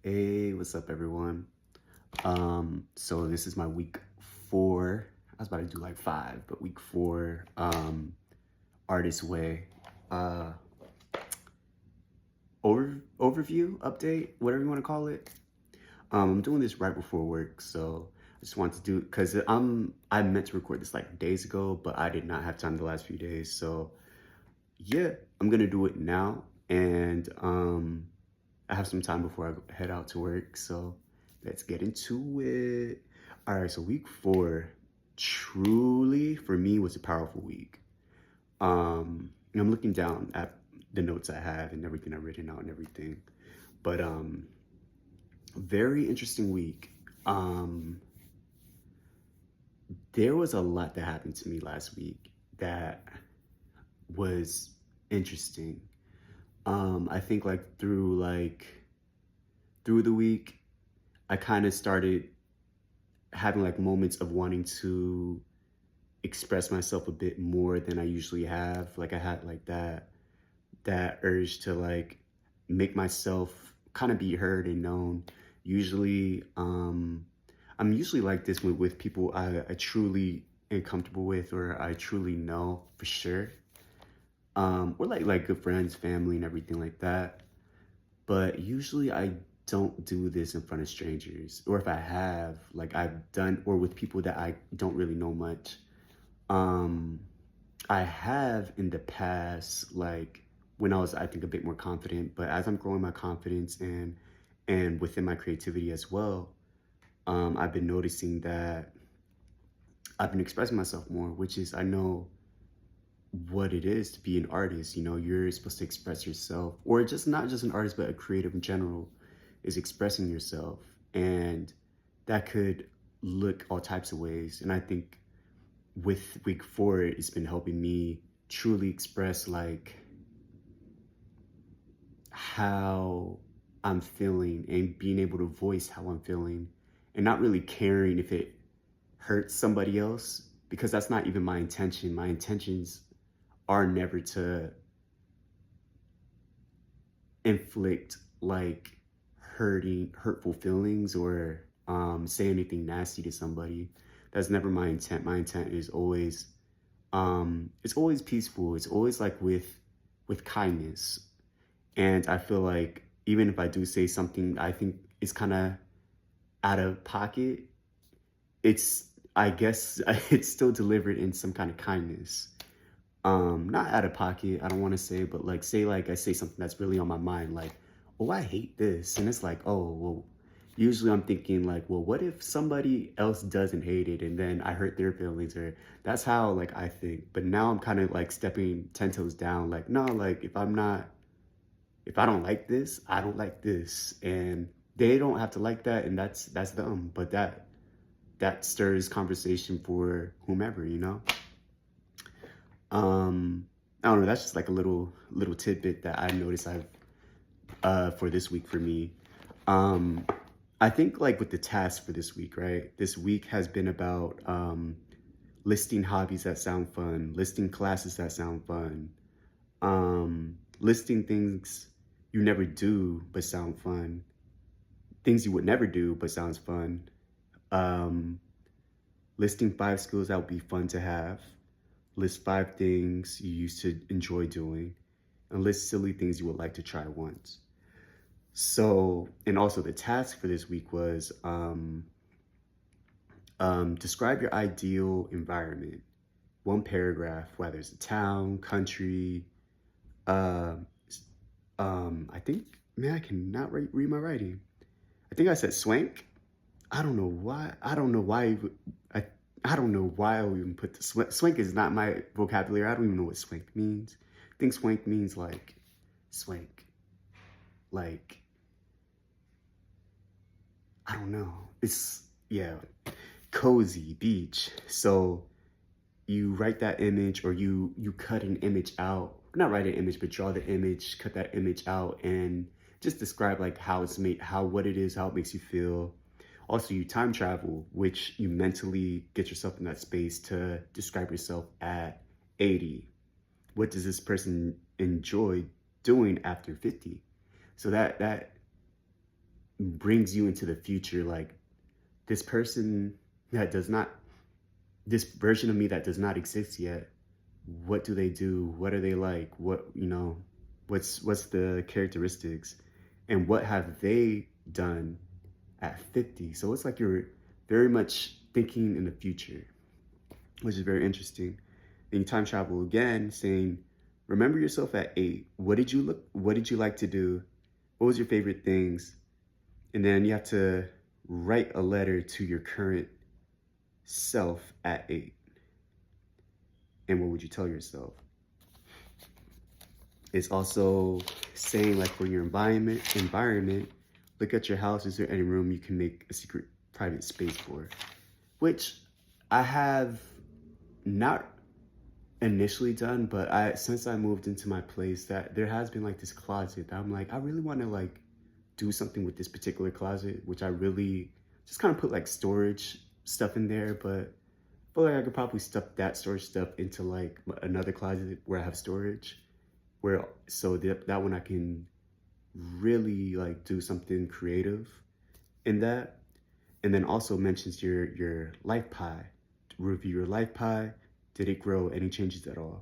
Hey, what's up, everyone? So this is my week 4. I was about to do like 5, but week 4, Artist Way, uh, overview, update, whatever you want to call it. I'm doing this right before work, so I just wanted to do it because I meant to record this like days ago, but I did not have time the last few days. So yeah, I'm gonna do it now, and I have some time before I head out to work, so let's get into it. All right, so week 4 truly for me was a powerful week. I'm looking down at the notes I have and everything I've written out and everything, but very interesting week. Um, there was a lot that happened to me last week that was interesting. I think through the week, I kind of started having like moments of wanting to express myself a bit more than I usually have. Like I had like that urge to like make myself kind of be heard and known. Usually, I'm usually like this with people I truly am comfortable with or I truly know for sure. Or like good friends, family, and everything like that. But usually I don't do this in front of strangers. Or if I have, like I've done, or with people that I don't really know much. Um, I have in the past, like when I was, I think, a bit more confident. But as I'm growing my confidence and within my creativity as well, I've been noticing that I've been expressing myself more, which is I know what it is to be an artist. You know, you're supposed to express yourself, or just not just an artist, but a creative in general, is expressing yourself, and that could look all types of ways. And I think with week 4, it's been helping me truly express like how I'm feeling and being able to voice how I'm feeling and not really caring if it hurts somebody else because that's not even my intention. My intentions are never to inflict like hurtful feelings or say anything nasty to somebody. That's never my intent. My intent is always it's always peaceful. It's always like with kindness. And I feel like even if I do say something I think is kind of out of pocket, it's I guess it's still delivered in some kind of kindness. Not out of pocket, I don't want to say, but like say like I say something that's really on my mind, like, oh, I hate this. And it's like, oh, well, usually I'm thinking like, well, what if somebody else doesn't hate it and then I hurt their feelings, or that's how like I think. But now I'm kind of like stepping 10 toes down, like, no, like if I don't like this, I don't like this. And they don't have to like that, and that's them. But that stirs conversation for whomever, you know? I don't know, that's just like a little tidbit that I noticed I've for this week for me. Um I think like with the task for this week, right? This week has been about listing hobbies that sound fun, listing classes that sound fun, listing things you never do but sound fun, things you would never do but sounds fun, um, listing 5 skills that would be fun to have, list 5 things you used to enjoy doing, and list silly things you would like to try once. So, and also the task for this week was describe your ideal environment. 1 paragraph, whether it's a town, country. Uh, I think, man, I cannot read my writing. I think I said swank. I don't know why. I I don't know why I would even put the swank. Swank is not my vocabulary. I don't even know what swank means. I think swank means like swank, like I don't know. It's yeah, cozy beach. So you write that image, or you cut an image out. Not write an image, but draw the image, cut that image out, and just describe like how it's made, how what it is, how it makes you feel. Also, you time travel, which you mentally get yourself in that space to describe yourself at 80. What does this person enjoy doing after 50? So brings you into the future. Like this person that does not, this version of me that does not exist yet, what do they do? What are they like? What, what's the characteristics, and what have they done at 50? So it's like you're very much thinking in the future, which is very interesting. Then you time travel again, saying, remember yourself at 8. What did you like to do? What was your favorite things? And then you have to write a letter to your current self at 8. And what would you tell yourself? It's also saying, like, for your environment, look at your house. Is there any room you can make a secret private space for? Which I have not initially done, but since I moved into my place, that there has been like this closet that I'm like, I really want to like do something with this particular closet, which I really just kind of put like storage stuff in there, but I feel like I could probably stuff that storage stuff into like another closet where I have storage, where so that one I can really like do something creative in that. And then also mentions your life pie. Review your life pie. Did it grow? Any changes at all?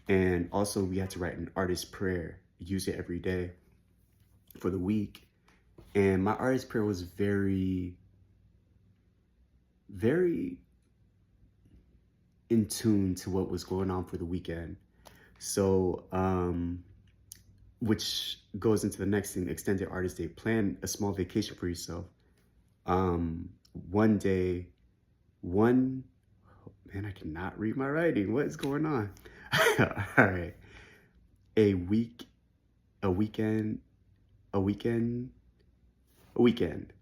And also we had to write an artist prayer. Use it every day for the week. And my artist prayer was very, very in tune to what was going on for the weekend. So, which goes into the next thing, extended artist day. Plan a small vacation for yourself. One day, one, man, I cannot read my writing. What is going on? All right. A week, a weekend, a weekend, a weekend.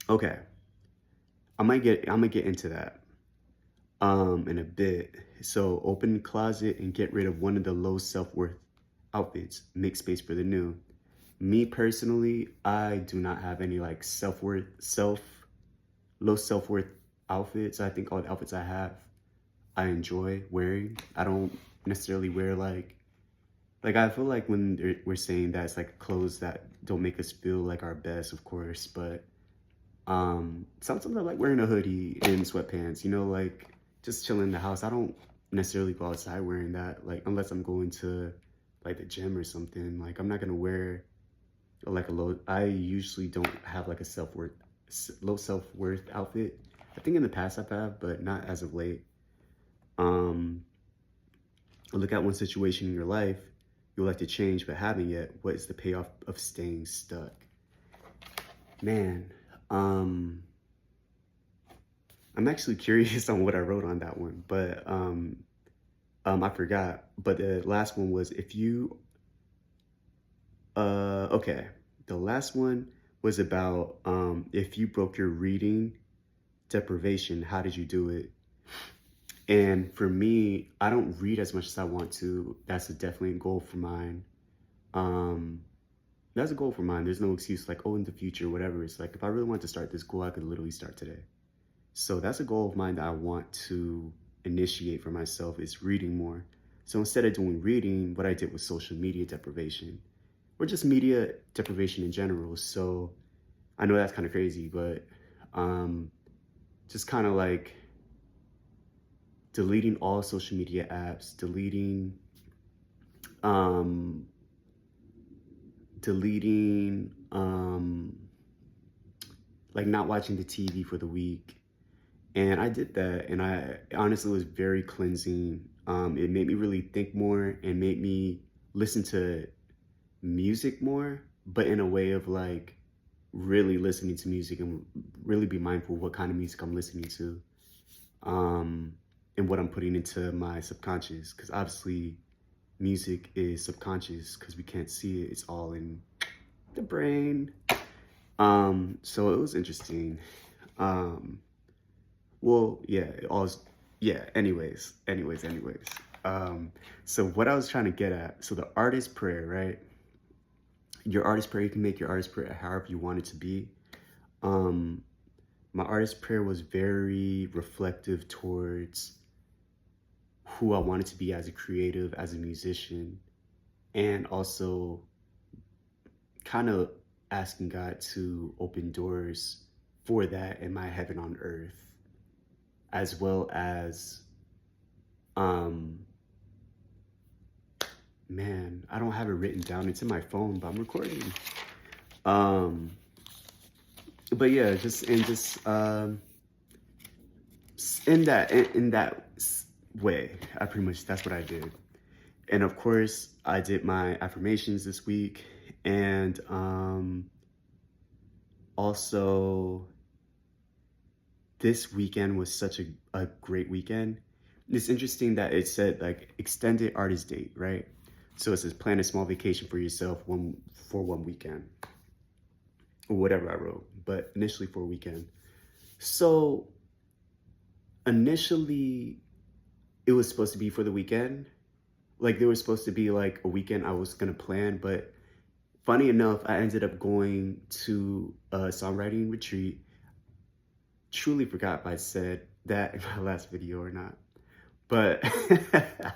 Okay. I'm gonna get into that in a bit. So open the closet and get rid of one of the low self-worth outfits. Make space for the new. Me personally, I do not have any like low self-worth outfits. I think all the outfits I have, I enjoy wearing. I don't necessarily wear like I feel like when we're saying that it's like clothes that don't make us feel like our best, of course, but sometimes I like wearing a hoodie and sweatpants, like just chilling in the house. I don't necessarily go outside wearing that, like unless I'm going to like the gym or something. Like I'm not gonna wear like I usually don't have like a low self-worth outfit. I think in the past I've had, but not as of late. Um, Look at one situation in your life you'll like to change but haven't yet. What is the payoff of staying stuck? Man, I'm actually curious on what I wrote on that one, but I forgot. But the last one was okay. The last one was about if you broke your reading deprivation, how did you do it? And for me, I don't read as much as I want to. That's definitely a goal for mine. Um, that's a goal for mine. There's no excuse like, oh, in the future, whatever. It's like if I really want to start this goal, I could literally start today. So that's a goal of mine that I want to initiate for myself is reading more. So instead of doing reading, what I did was social media deprivation or just media deprivation in general. So I know that's kind of crazy, but just kind of like deleting all social media apps, deleting like not watching the TV for the week. And I did that, and I honestly was very cleansing. It made me really think more and made me listen to music more, but in a way of like really listening to music and really be mindful of what kind of music I'm listening to, and what I'm putting into my subconscious. Because obviously, music is subconscious because we can't see it. It's all in the brain. So it was interesting. Well, yeah, yeah, anyways. So what I was trying to get at, so the artist prayer, right? Your artist prayer, you can make your artist prayer however you want it to be. My artist prayer was very reflective towards who I wanted to be as a creative, as a musician, and also kind of asking God to open doors for that in my heaven on earth, as well as, um, man, I don't have it written down. It's in my phone, but I'm recording. Um, but yeah, in that way, I pretty much, that's what I did. And of course, I did my affirmations this week, and also this weekend was such a great weekend. It's interesting that it said like extended artist date, right? So it says plan a small vacation for yourself for one weekend, or whatever I wrote, but initially for a weekend. So initially it was supposed to be for the weekend. Like there was supposed to be like a weekend I was gonna plan, but funny enough, I ended up going to a songwriting retreat. Truly forgot if I said that in my last video or not. But I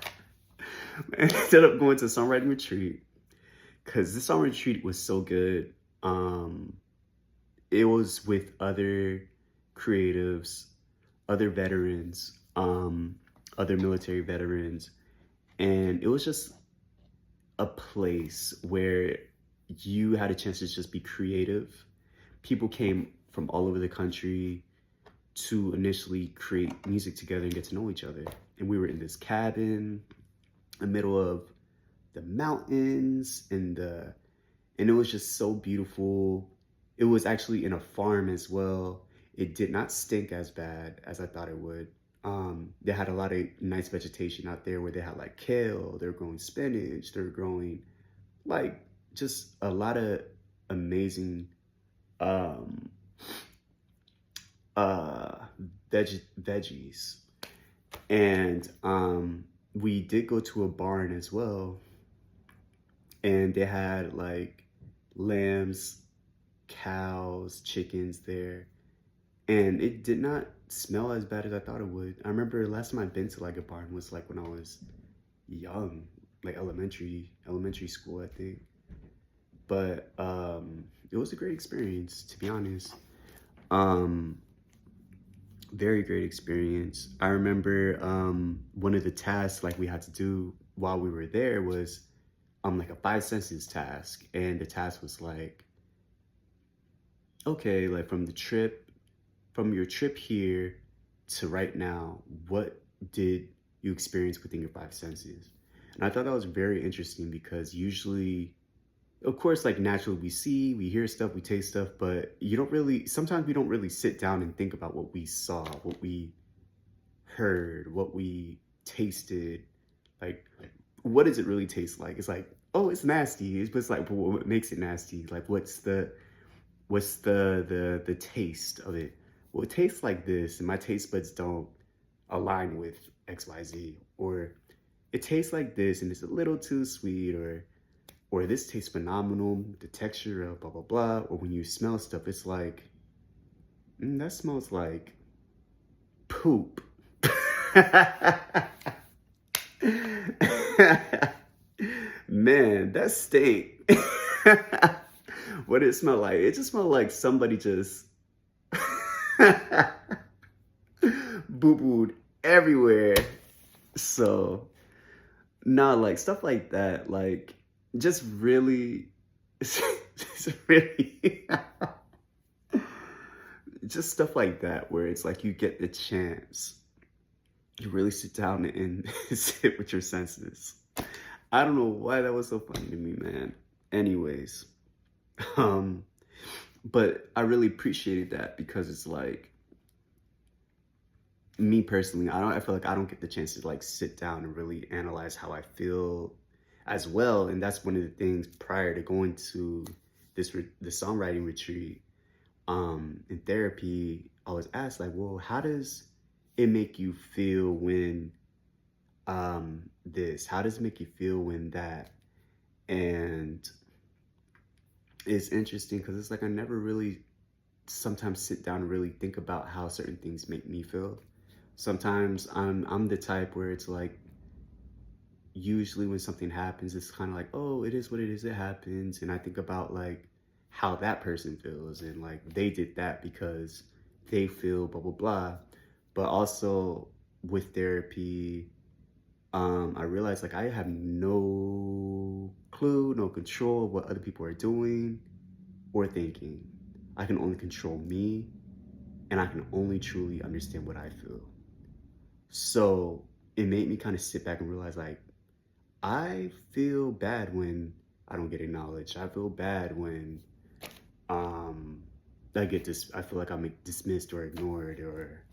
ended up going to a songwriting retreat because this songwriting retreat was so good. It was with other creatives, other veterans, other military veterans, and it was just a place where you had a chance to just be creative. People came from all over the country to initially create music together and get to know each other. And we were in this cabin in the middle of the mountains, and it was just so beautiful. It was actually in a farm as well. It did not stink as bad as I thought it would. They had a lot of nice vegetation out there where they had like kale, they're growing spinach, they're growing like just a lot of amazing um veggies. And we did go to a barn as well, and they had like lambs, cows, chickens there, and it did not smell as bad as I thought it would. I remember last time I'd been to like a barn was like when I was young, like elementary school, I think. But it was a great experience, to be honest. Very great experience. I remember one of the tasks like we had to do while we were there was like a five senses task, and the task was like, okay, like from your trip here to right now, what did you experience within your five senses? And I thought that was very interesting because usually, of course, like naturally we see, we hear stuff, we taste stuff, but sometimes we don't really sit down and think about what we saw, what we heard, what we tasted. Like, what does it really taste like? It's like, oh, it's nasty. It's like, but what makes it nasty? Like, what's the taste of it? Well, it tastes like this, and my taste buds don't align with XYZ, or it tastes like this, and it's a little too sweet, or this tastes phenomenal, the texture of blah, blah, blah. Or when you smell stuff, it's like, that smells like poop. Man, that stink. What did it smell like? It just smelled like somebody just boo-booed everywhere. So, nah, like stuff like that, like just really, just really, just stuff like that where it's like you get the chance, you really sit down and sit with your senses. I don't know why that was so funny to me, man. Anyways, but I really appreciated that because it's like, me personally, I feel like I don't get the chance to like sit down and really analyze how I feel as well. And that's one of the things prior to going to the songwriting retreat, in therapy, I was asked like, well, how does it make you feel when how does it make you feel when that? And it's interesting because it's like I never really sometimes sit down and really think about how certain things make me feel. Sometimes I'm the type where it's like, usually when something happens, it's kind of like, oh, it is what it is, it happens. And I think about like how that person feels, and like they did that because they feel blah blah blah. But also with therapy, I realized like I have no clue, no control of what other people are doing or thinking. I can only control me, and I can only truly understand what I feel. So it made me kind of sit back and realize like I feel bad when I don't get acknowledged. I feel bad when um I feel like I'm dismissed or ignored, or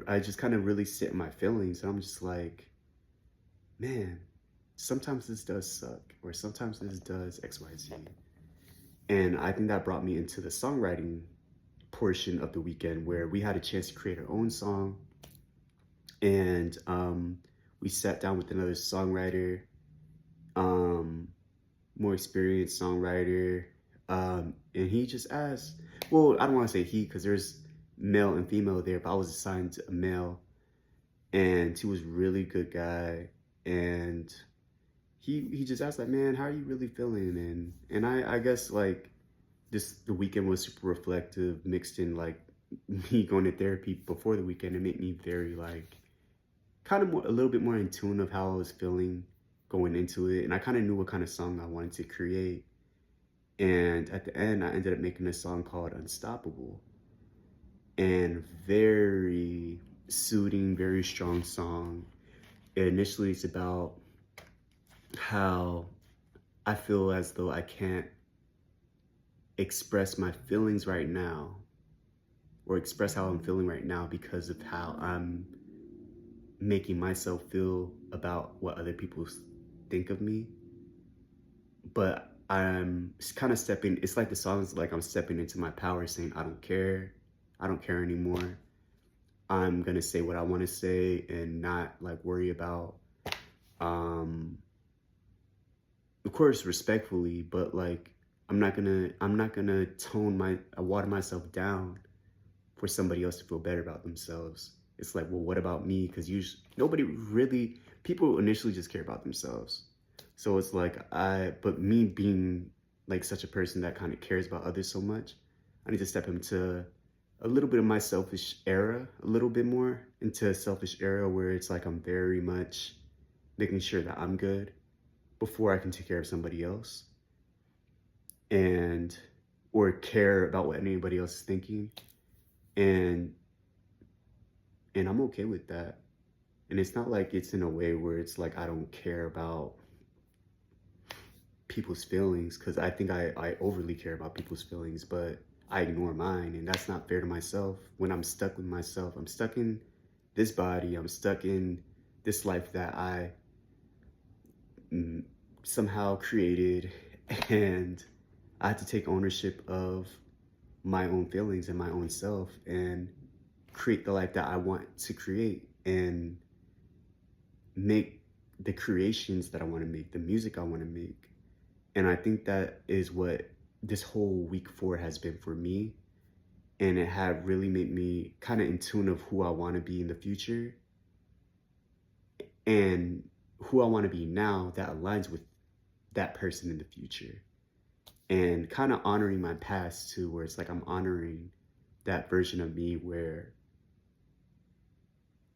I just kind of really sit in my feelings, and I'm just like, man, sometimes this does suck, or sometimes this does XYZ. And I think that brought me into the songwriting portion of the weekend, where we had a chance to create our own song. And we sat down with another songwriter, um, more experienced songwriter. And he just asked, well, I don't want to say he because there's male and female there, but I was assigned to a male, and he was a really good guy. And he just asked like, man, how are you really feeling? And I guess like the weekend was super reflective, mixed in like me going to therapy before the weekend. It made me very like kind of more, a little bit more in tune of how I was feeling going into it. And I kind of knew what kind of song I wanted to create. And at the end, I ended up making a song called Unstoppable. And very soothing, very strong song. Initially, it's about how I feel as though I can't express my feelings right now, or express how I'm feeling right now, because of how I'm making myself feel about what other people think of me. But I'm kind of stepping, it's like the song's like I'm stepping into my power, saying, I don't care anymore. I'm gonna say what I want to say and not like worry about, of course, respectfully, but like I'm not gonna water myself down for somebody else to feel better about themselves. It's like, well, what about me? Because people initially just care about themselves. So it's like but me being like such a person that kind of cares about others so much, I need to step into a little bit of my selfish era, a little bit more into a selfish era where it's like I'm very much making sure that I'm good before I can take care of somebody else, and or care about what anybody else is thinking. And I'm okay with that. And it's not like it's in a way where it's like I don't care about people's feelings, because I think I overly care about people's feelings, but I ignore mine, and that's not fair to myself. When I'm stuck with myself, I'm stuck in this body, I'm stuck in this life that I somehow created, and I have to take ownership of my own feelings and my own self and create the life that I want to create, and make the creations that I want to make, the music I want to make. And I think that is what this whole week 4 has been for me. And it had really made me kind of in tune of who I want to be in the future, and who I want to be now that aligns with that person in the future. And kind of honoring my past too, where it's like I'm honoring that version of me where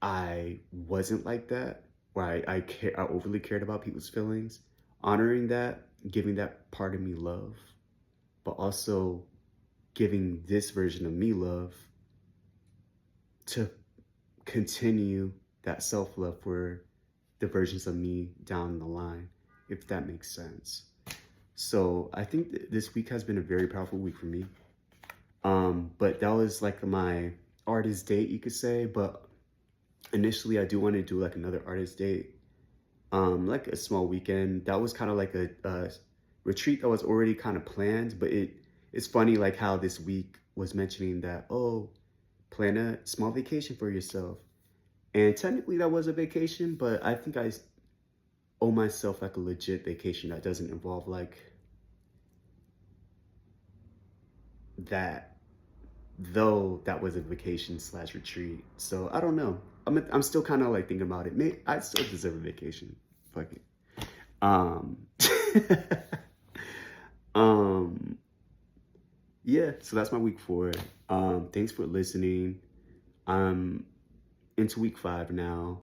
I wasn't like that, where I overly cared about people's feelings. Honoring that, giving that part of me love, but also giving this version of me love to continue that self-love for the versions of me down the line, if that makes sense. So I think this week has been a very powerful week for me. But that was like my artist date, you could say. But initially I do want to do like another artist date, like a small weekend. That was kind of like a retreat that was already kind of planned, but it's funny like how this week was mentioning that, oh, plan a small vacation for yourself. And technically that was a vacation, but I think I owe myself like a legit vacation that doesn't involve like that, though that was a vacation slash retreat. So I don't know. I'm still kind of like thinking about it. Maybe I still deserve a vacation. Fuck it. Um, Um, yeah, so that's my week 4. Thanks for listening. I'm into week 5 now.